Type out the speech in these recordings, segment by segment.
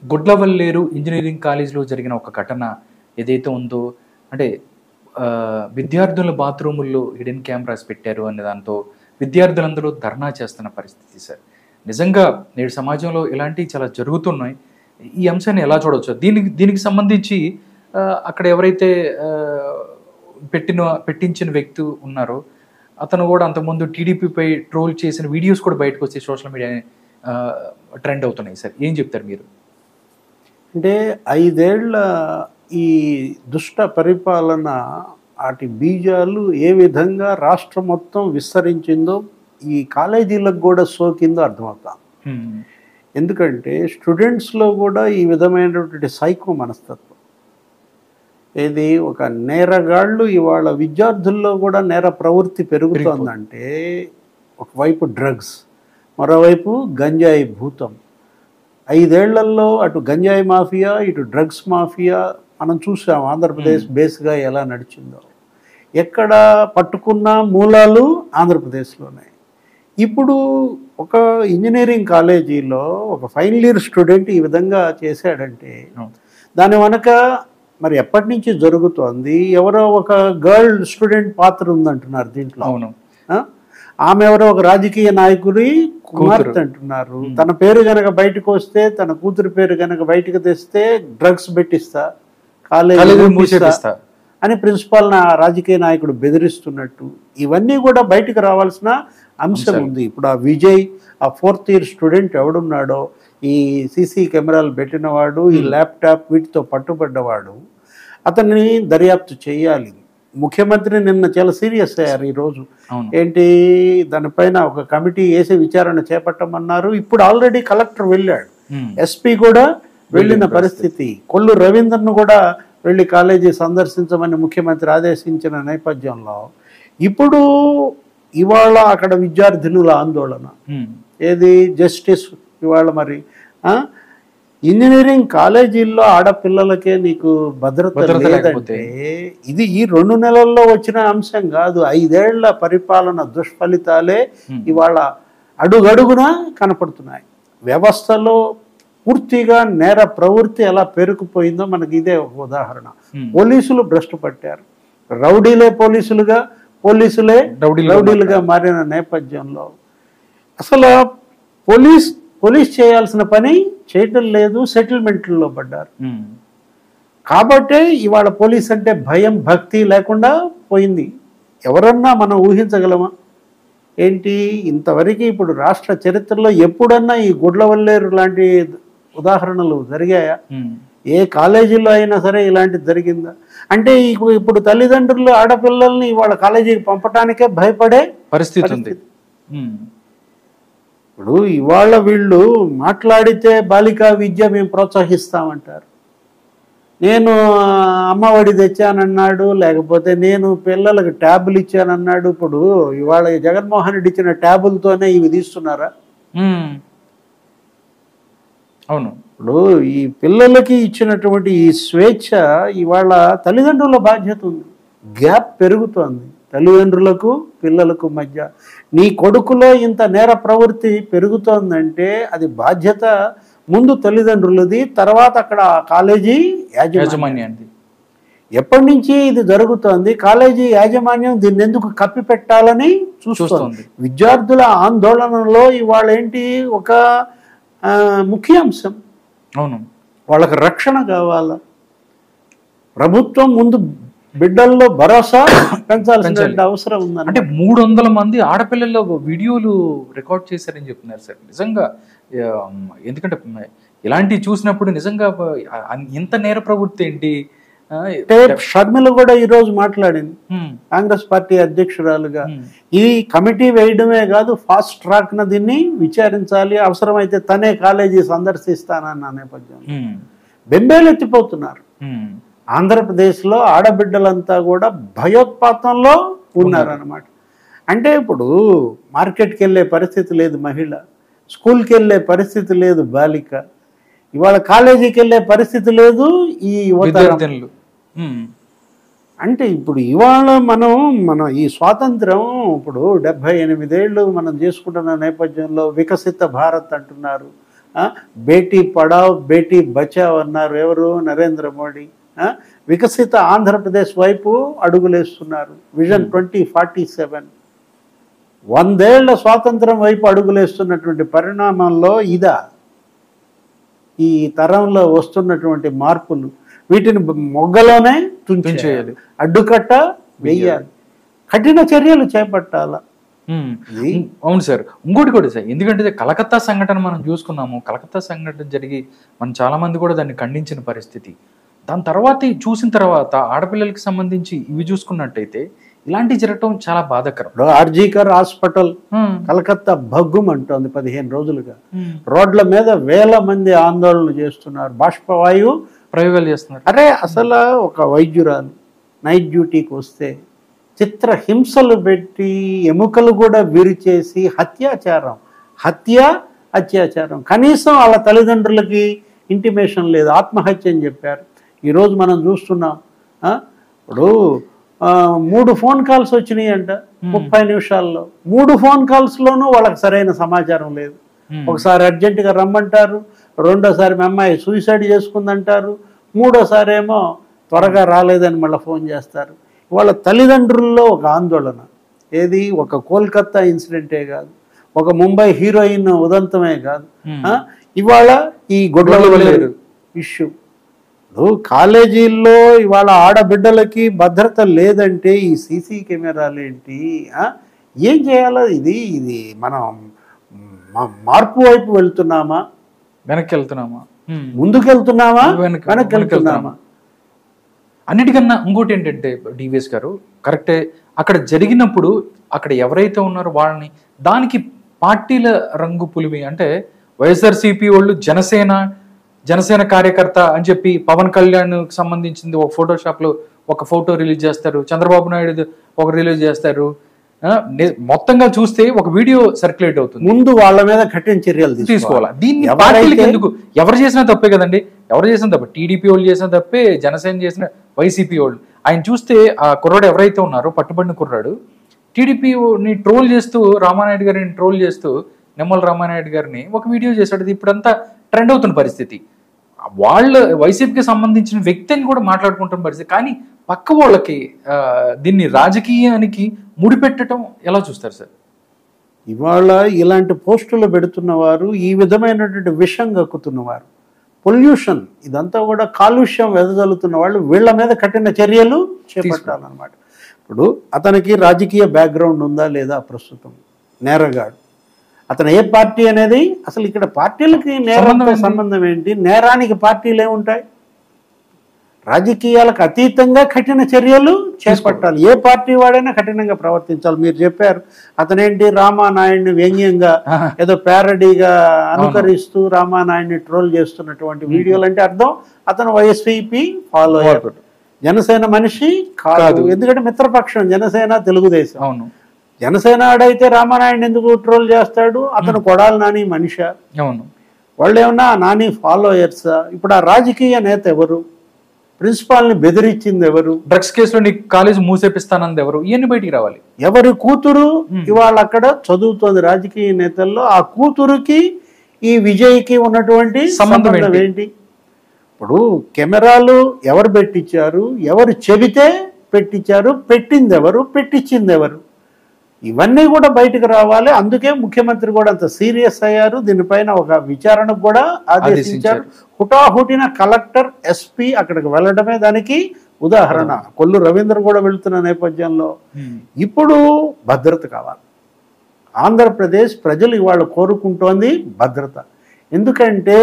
Gudlavalleru engineering కాలేజ్లో జరిగిన ఒక ఘటన ఏదైతే ఉందో, అంటే విద్యార్థుల బాత్రూముల్లో హిడెన్ కెమెరాస్ పెట్టారు అనే దాంతో విద్యార్థులందరూ ధర్నా చేస్తున్న పరిస్థితి సార్. నిజంగా నేడు సమాజంలో ఇలాంటివి చాలా జరుగుతున్నాయి. ఈ అంశాన్ని ఎలా చూడవచ్చు? దీనికి సంబంధించి అక్కడ ఎవరైతే పెట్టించిన వ్యక్తి ఉన్నారో అతను కూడా అంతకుముందు టీడీపీపై ట్రోల్ చేసిన వీడియోస్ కూడా బయటకు వచ్చి సోషల్ మీడియా ట్రెండ్ అవుతున్నాయి సార్. ఏం చెప్తారు మీరు? అంటే 5 ఏళ్ల ఈ దుష్ట పరిపాలన వాటి బీజాలు ఏ విధంగా రాష్ట్రం మొత్తం విస్తరించిందో ఈ కాలేజీలకు కూడా సోకిందో అర్థమవుతాం. ఎందుకంటే స్టూడెంట్స్లో కూడా ఈ విధమైనటువంటి సైకో మనస్తత్వం, ఇది ఒక నేరగాళ్ళు ఇవాళ విద్యార్థుల్లో కూడా నేర ప్రవృత్తి పెరుగుతోందంటే ఒకవైపు డ్రగ్స్, మరోవైపు గంజాయి భూతం. 5 ఏళ్లలో అటు గంజాయి మాఫియా, ఇటు డ్రగ్స్ మాఫియా మనం చూసాం. ఆంధ్రప్రదేశ్ బేస్గా ఎలా నడిచిందో, ఎక్కడ పట్టుకున్న మూలాలు ఆంధ్రప్రదేశ్లోనే. ఇప్పుడు ఒక ఇంజనీరింగ్ కాలేజీలో ఒక ఫైనల్ ఇయర్ స్టూడెంట్ ఈ విధంగా చేశాడంటే దాని వెనక మరి ఎప్పటి నుంచి జరుగుతోంది? ఎవరో ఒక గర్ల్ స్టూడెంట్ పాత్ర ఉందంటున్నారు దీంట్లో. అవును, ఆమె ఎవరో ఒక రాజకీయ నాయకుడి కుమార్తె అంటున్నారు. తన పేరు గనక బయటకు వస్తే, తన కూతురు పేరు గనక బయటకు తెస్తే డ్రగ్స్ పెట్టిస్తా, కాలేజీ మూసేస్తా అని ప్రిన్సిపాల్ రాజకీయ నాయకుడు బెదిరిస్తున్నట్టు ఇవన్నీ కూడా బయటకు రావాల్సిన అంశం ఉంది. ఇప్పుడు ఆ విజయ్, ఆ 4th ఇయర్ స్టూడెంట్ ఎవడున్నాడో, ఈ సీసీ కెమెరాలు పెట్టినవాడు, ఈ ల్యాప్టాప్ వీటితో పట్టుబడ్డవాడు, అతన్ని దర్యాప్తు చేయాలి. ముఖ్యమంత్రి నిన్న చాలా సీరియస్ అయ్యారు ఈరోజు. ఏంటి, దానిపైన ఒక కమిటీ వేసి విచారణ చేపట్టమన్నారు. ఇప్పుడు ఆల్రెడీ కలెక్టర్ వెళ్ళాడు, ఎస్పీ కూడా వెళ్ళిన పరిస్థితి. కొల్లు రవీందర్ను కూడా వెళ్ళి కాలేజీ సందర్శించమని ముఖ్యమంత్రి ఆదేశించిన నేపథ్యంలో ఇప్పుడు ఇవాళ అక్కడ విద్యార్థినుల ఆందోళన ఏది, జస్టిస్ ఇవాళ మరి ఇంజనీరింగ్ కాలేజీల్లో ఆడపిల్లలకే నీకు భద్రత లేదంటే ఇది ఈ 2 నెలల్లో వచ్చిన అంశం కాదు. 5 ఏళ్ల పరిపాలన దుష్ఫలితాలే ఇవాళ అడుగడుగునా కనపడుతున్నాయి. వ్యవస్థలో పూర్తిగా నేర ప్రవృత్తి ఎలా పెరుగుపోయిందో మనకి ఇదే ఒక ఉదాహరణ. పోలీసులు భ్రష్టు పట్టారు, రౌడీలే పోలీసులే రౌడీలుగా మారిన నేపథ్యంలో అసలు పోలీస్ చేయాల్సిన పని చేయటం లేదు, సెటిల్మెంట్లో పడ్డారు. కాబట్టే ఇవాళ పోలీస్ అంటే భయం భక్తి లేకుండా పోయింది. ఎవరన్నా మనం ఊహించగలమా? ఏంటి ఇంతవరకు ఇప్పుడు రాష్ట్ర చరిత్రలో ఎప్పుడన్నా ఈ గుడ్లవల్లేరు లాంటి ఉదాహరణలు జరిగాయా? ఏ కాలేజీలో అయినా సరే ఇలాంటిది జరిగిందా? అంటే ఇప్పుడు తల్లిదండ్రులు ఆడపిల్లల్ని ఇవాళ కాలేజీకి పంపటానికే భయపడే పరిస్థితి ఉంది. ఇప్పుడు ఇవాళ వీళ్ళు మాట్లాడితే బాలికా విద్య మేము ప్రోత్సహిస్తామంటారు. నేను అమ్మఒడి తెచ్చానన్నాడు, లేకపోతే నేను పిల్లలకు ట్యాబులు ఇచ్చానన్నాడు. ఇప్పుడు ఇవాళ జగన్మోహన్ రెడ్డి ఇచ్చిన ట్యాబులతోనే ఇవి తీస్తున్నారా? అవును. ఇప్పుడు ఈ పిల్లలకి ఇచ్చినటువంటి ఈ స్వేచ్ఛ ఇవాళ తల్లిదండ్రుల బాధ్యత ఉంది. గ్యాప్ పెరుగుతోంది తల్లిదండ్రులకు పిల్లలకు మధ్య. నీ కొడుకులో ఇంత నేర ప్రవృత్తి పెరుగుతోందంటే అది బాధ్యత ముందు తల్లిదండ్రులది, తర్వాత అక్కడ కాలేజీ యాజమాన్యాన్ని. ఎప్పటి నుంచి ఇది జరుగుతోంది? కాలేజీ యాజమాన్యం దీన్ని ఎందుకు కప్పి పెట్టాలని చూస్తోంది. విద్యార్థుల ఆందోళనలో ఇవాళ ఏంటి ఒక ముఖ్య అంశం. అవును, వాళ్ళకి రక్షణ కావాలా? ప్రభుత్వం ముందు బిడ్డల్లో భరోసా పెంచాల్సిన అవసరం ఉందని. అంటే 300 మంది ఆడపిల్లల్లో వీడియోలు రికార్డ్ చేశారని చెప్తున్నారు సార్. నిజంగా ఎందుకంటే ఇలాంటివి చూసినప్పుడు నిజంగా ఇంత నేర ప్రవృత్తి ఏంటి? షర్మిల కూడా ఈరోజు మాట్లాడింది, కాంగ్రెస్ పార్టీ అధ్యక్షురాలుగా. ఈ కమిటీ వేయడమే కాదు, ఫాస్ట్ ట్రాక్ న దీన్ని విచారించాలి, అవసరమైతే తనే కాలేజీ సందర్శిస్తానన్న నేపథ్యంలో బెంబేలెత్తిపోతున్నారు. ఆంధ్రప్రదేశ్లో ఆడబిడ్డలంతా కూడా భయోత్పాతంలో ఉన్నారన్నమాట. అంటే ఇప్పుడు మార్కెట్కి వెళ్ళే పరిస్థితి లేదు మహిళ, స్కూల్కి వెళ్ళే పరిస్థితి లేదు బాలిక, ఇవాళ కాలేజీకి వెళ్ళే పరిస్థితి లేదు ఈ విద్యార్థులు. అంటే ఇప్పుడు ఇవాళ మన ఈ స్వాతంత్రం ఇప్పుడు 78 ఏళ్ళు మనం చేసుకుంటున్న నేపథ్యంలో వికసిత భారత్ అంటున్నారు, బేటీ పడావ్ బేటీ బచావ్ అన్నారు ఎవరు? నరేంద్ర మోడీ. వికసిత ఆంధ్రప్రదేశ్ వైపు అడుగులేస్తున్నారు. విజన్ 2047 100 ఏళ్ల స్వాతంత్రం వైపు అడుగులేస్తున్నటువంటి పరిణామంలో ఇదా ఈ తరంలో వస్తున్నటువంటి మార్పులు? వీటిని మొగ్గలోనే తుంచేయాలి, అడ్డుకట్ట వెయ్యాలి, కఠిన చర్యలు చేపట్టాల. అవును సార్. ఇంకోటి కూడా సార్, ఎందుకంటే కలకత్తా సంఘటన మనం చూసుకున్నాము. కలకత్తా సంఘటన జరిగి మనం చాలా మంది కూడా దాన్ని ఖండించిన పరిస్థితి. దాని తర్వాత చూసిన తర్వాత ఆడపిల్లలకి సంబంధించి ఇవి చూసుకున్నట్టయితే ఇలాంటివి జరగటం చాలా బాధాకరం. ఆర్జీకర్ హాస్పిటల్ కలకత్తా భగ్గుమంటోంది 15 రోజులుగా. రోడ్ల మీద వేల మంది ఆందోళన చేస్తున్నారు, బాష్పవాయువు ప్రయోగాలు చేస్తున్నారు. అరే అసలు ఒక వైద్యురాలు నైట్ డ్యూటీకి వస్తే చిత్ర హింసలు పెట్టి ఎముకలు కూడా విరిచేసి అత్యాచారం. కనీసం వాళ్ళ తల్లిదండ్రులకి ఇంటిమేషన్ లేదు, ఆత్మహత్య అని చెప్పారు. ఈరోజు మనం చూస్తున్నాం. ఇప్పుడు 3 ఫోన్ కాల్స్ వచ్చినాయి అంట 30 నిమిషాల్లో. 3 ఫోన్ కాల్స్లోనూ వాళ్ళకి సరైన సమాచారం లేదు. ఒకసారి అర్జెంటుగా రమ్మంటారు, రెండోసారి మీ అమ్మాయి సూసైడ్ చేసుకుందంటారు, మూడోసారి ఏమో త్వరగా రాలేదని మళ్ళీ ఫోన్ చేస్తారు. వాళ్ళ తల్లిదండ్రుల్లో ఒక ఆందోళన. ఏది ఒక కోల్కత్తా ఇన్సిడెంటే కాదు, ఒక ముంబై హీరోయిన్ ఉదంతమే కాదు, ఇవాళ ఈ గొడ్డలి ఇష్యూ. కాలేజీల్లో ఇవాళ ఆడబిడ్డలకి భద్రత లేదంటే ఈ సీసీ కెమెరాలు ఏంటి? ఏం చేయాలో? ఇది మనం మార్పు వైపు వెళ్తున్నామా, వెనక్కి వెళ్తున్నామా, ముందుకు వెళ్తున్నామా, వెనక్కి వెళ్తున్నామా? అన్నిటికన్నా ఇంకోటి ఏంటంటే డివిఎస్ గారు కరెక్టే, అక్కడ జరిగినప్పుడు అక్కడ ఎవరైతే ఉన్నారో వాళ్ళని దానికి పార్టీల రంగు పులిమి అంటే వైఎస్ఆర్సీపీ వాళ్ళు జనసేన కార్యకర్త అని చెప్పి పవన్ కళ్యాణ్ సంబంధించింది ఒక ఫోటోషాప్లో ఒక ఫోటో రిలీజ్ చేస్తారు, చంద్రబాబు నాయుడు ఒక రిలీజ్ చేస్తారు. మొత్తంగా చూస్తే ఒక వీడియో సర్క్యులేట్ అవుతుంది. ముందు వాళ్ళ మీద కఠిన చర్యలు తీసుకోవాలి. దీన్ని పార్టీలకు ఎందుకు? ఎవరు చేసినా తప్పే కదండి, ఎవరు చేసినా తప్పే. టీడీపీ వాళ్ళు చేసిన తప్పే, జనసేన చేసిన, వైసీపీ వాళ్ళు. ఆయన చూస్తే ఆ కుర్రాడు ఎవరైతే ఉన్నారో పట్టుబడిన కుర్రాడు టీడీపీని ట్రోల్ చేస్తూ, రామానాయుడు గారిని ట్రోల్ చేస్తూ, నిమ్మల రామానాయుడు గారిని ఒక వీడియో చేశాడు. ఇప్పుడంతా ట్రెండ్ అవుతున్న పరిస్థితి. వాళ్ళు వైసీపీకి సంబంధించిన వ్యక్తిని కూడా మాట్లాడుకుంటున్న పరిస్థితి. కానీ పక్క వాళ్ళకి దీన్ని రాజకీయానికి ముడిపెట్టడం ఎలా చూస్తారు సార్? ఇవాళ ఇలాంటి పోస్టులు పెడుతున్నవారు ఈ విధమైనటువంటి విషం కక్కుతున్నవారు, పొల్యూషన్ ఇదంతా కూడా కాలుష్యం వెదజల్లుతున్న వాళ్ళు, వీళ్ళ మీద కఠిన చర్యలు చేపట్టాలన్నమాట. ఇప్పుడు అతనికి రాజకీయ బ్యాక్గ్రౌండ్ ఉందా లేదా? ప్రస్తుతం నేరగాడు. అతను ఏ పార్టీ అనేది అసలు ఇక్కడ పార్టీలకి నేరంతో సంబంధం ఏంటి? నేరానికి పార్టీలు ఏముంటాయి? రాజకీయాలకు అతీతంగా కఠిన చర్యలు చేపట్టాలి. ఏ పార్టీ వాడైనా కఠినంగా ప్రవర్తించాలి. మీరు చెప్పారు అతనేంటి రామానాయుడిని వ్యంగ్యంగా ఏదో ప్యారడీగా అనుకరిస్తూ రామానాయుడిని ట్రోల్ చేస్తున్నటువంటి వీడియోలు అంటే అర్థం అతను వైఎస్పీ ఫాలోయర్, జనసేన మనిషి కాదు. ఎందుకంటే మిత్రపక్షం జనసేన, తెలుగుదేశం. అవును, జనసేన ఆడైతే రామానాయుడిని ఎందుకు ట్రోల్ చేస్తాడు? అతను కొడాలి నాని మనిషి. అవును, వాళ్ళు ఏమన్నా నాని ఫాలోయర్సా? ఇప్పుడు ఆ రాజకీయ నేత ఎవరు? ప్రిన్సిపాల్ని బెదిరించింది ఎవరు? డ్రగ్స్ కేసులో నీ కాలేజ్ మూసేపిస్తానంది ఎవరు? ఇవన్నీ బయటికి రావాలి. ఎవరి కూతురు ఇవాళ అక్కడ చదువుతోంది రాజకీయ నేతల్లో? ఆ కూతురుకి ఈ విజయ్కి ఉన్నటువంటి సంబంధం ఏంటి? ఇప్పుడు కెమెరాలు ఎవరు పెట్టించారు? ఎవరు చెబితే పెట్టించారు? పెట్టింది ఎవరు? పెట్టించింది ఎవరు? ఇవన్నీ కూడా బయటకు రావాలి. అందుకే ముఖ్యమంత్రి కూడా అంత సీరియస్ అయ్యారు. దీనిపైన ఒక విచారణకు కూడా ఆదేశించారు. హుటాహుటిన కలెక్టర్, ఎస్పీ అక్కడికి వెళ్ళడమే దానికి ఉదాహరణ. కొల్లు రవీంద్ర కూడా వెళుతున్న నేపథ్యంలో ఇప్పుడు భద్రత కావాలి. ఆంధ్రప్రదేశ్ ప్రజలు ఇవాళ కోరుకుంటోంది భద్రత. ఎందుకంటే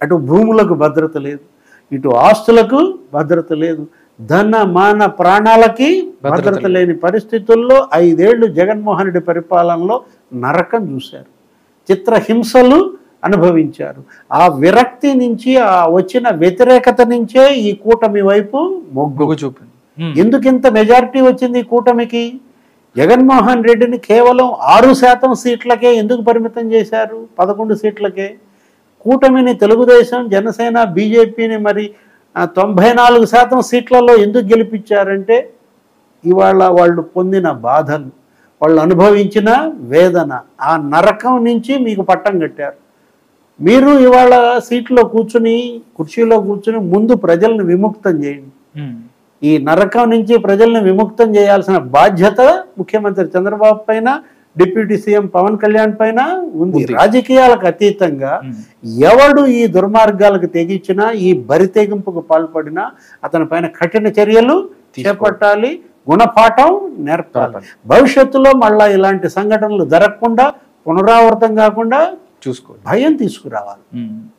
అటు భూములకు భద్రత లేదు, ఇటు ఆస్తులకు భద్రత లేదు, ధన మాన ప్రాణాలకి భద్రత లేని పరిస్థితుల్లో 5 ఏళ్లు జగన్మోహన్ రెడ్డి పరిపాలనలో నరకం చూశారు, చిత్రహింసలు అనుభవించారు. ఆ విరక్తి నుంచి, ఆ వచ్చిన వ్యతిరేకత నుంచే ఈ కూటమి వైపు మొగ్గు చూపింది. ఎందుకింత మెజారిటీ వచ్చింది ఈ కూటమికి? జగన్మోహన్ రెడ్డిని కేవలం 6% సీట్లకే ఎందుకు పరిమితం చేశారు? 11 సీట్లకే. కూటమిని తెలుగుదేశం, జనసేన, బీజేపీని మరి 94% సీట్లలో ఎందుకు గెలిపించారంటే ఇవాళ వాళ్ళు పొందిన బాధలు, వాళ్ళు అనుభవించిన వేదన, ఆ నరకం నుంచి మీకు పట్టం కట్టారు. మీరు ఇవాళ సీట్లో కూర్చుని కుర్చీలో కూర్చుని ముందు ప్రజలను విముక్తం చేయండి. ఈ నరకం నుంచి ప్రజల్ని విముక్తం చేయాల్సిన బాధ్యత ముఖ్యమంత్రి చంద్రబాబు పైన, డిప్యూటీ సీఎం పవన్ కళ్యాణ్ పైన ఉంది. రాజకీయాలకు అతీతంగా ఎవడు ఈ దుర్మార్గాలకు తెగించినా, ఈ బరి తెగింపుకు పాల్పడినా అతని పైన కఠిన చర్యలు చేపట్టాలి, గుణపాఠం నేర్పాలి. భవిష్యత్తులో మళ్ళా ఇలాంటి సంఘటనలు జరగకుండా, పునరావృతం కాకుండా భయం తీసుకురావాలి.